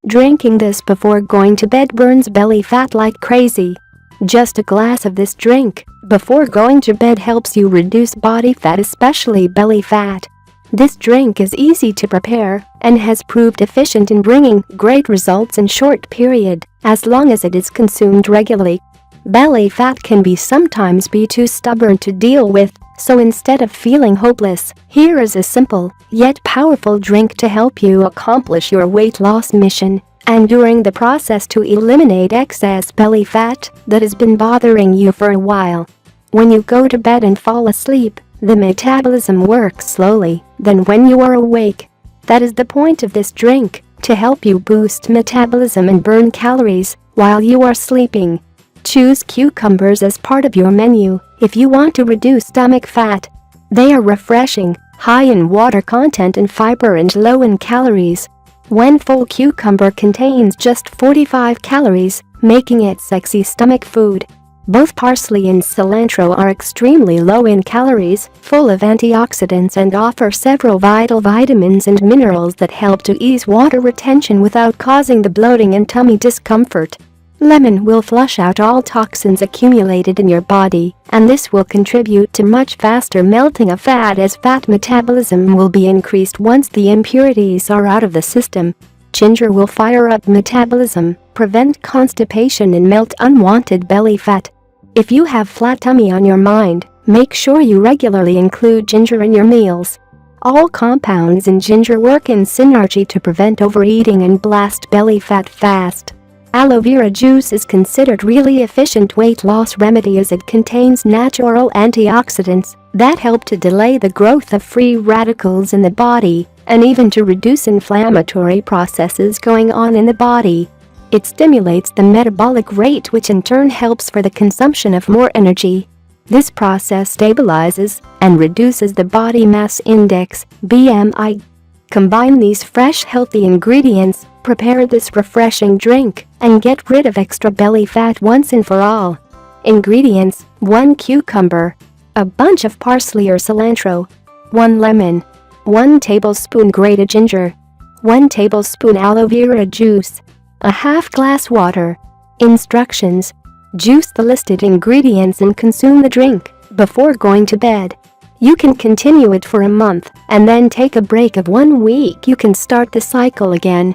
Drinking this before going to bed burns belly fat like crazy. Just a glass of this drink before going to bed helps you reduce body fat, especially belly fat. This drink is easy to prepare and has proved efficient in bringing great results in short period as long as it is consumed regularly. Belly fat can sometimes be too stubborn to deal with, so instead of feeling hopeless, here is a simple yet powerful drink to help you accomplish your weight loss mission and during the process to eliminate excess belly fat that has been bothering you for a while. When you go to bed and fall asleep, the metabolism works slowly than when you are awake. That is the point of this drink, to help you boost metabolism and burn calories while you are sleeping. Choose cucumbers as part of your menu if you want to reduce stomach fat. They are refreshing, high in water content and fiber and low in calories. One full cucumber contains just 45 calories, making it sexy stomach food. Both parsley and cilantro are extremely low in calories, full of antioxidants and offer several vital vitamins and minerals that help to ease water retention without causing the bloating and tummy discomfort. Lemon will flush out all toxins accumulated in your body, and this will contribute to much faster melting of fat as fat metabolism will be increased once the impurities are out of the system. Ginger will fire up metabolism, prevent constipation and melt unwanted belly fat. If you have flat tummy on your mind, make sure you regularly include ginger in your meals. All compounds in ginger work in synergy to prevent overeating and blast belly fat fast. Aloe vera juice is considered really efficient weight loss remedy as it contains natural antioxidants that help to delay the growth of free radicals in the body and even to reduce inflammatory processes going on in the body. It stimulates the metabolic rate, which in turn helps for the consumption of more energy. This process stabilizes and reduces the body mass index, BMI. Combine these fresh, healthy ingredients, prepare this refreshing drink, and get rid of extra belly fat once and for all. Ingredients: 1 cucumber, a bunch of parsley or cilantro, 1 lemon, 1 tablespoon grated ginger, 1 tablespoon aloe vera juice, a half glass water. Instructions: juice the listed ingredients and consume the drink before going to bed. You can continue it for a month and then take a break of 1 week. You can start the cycle again.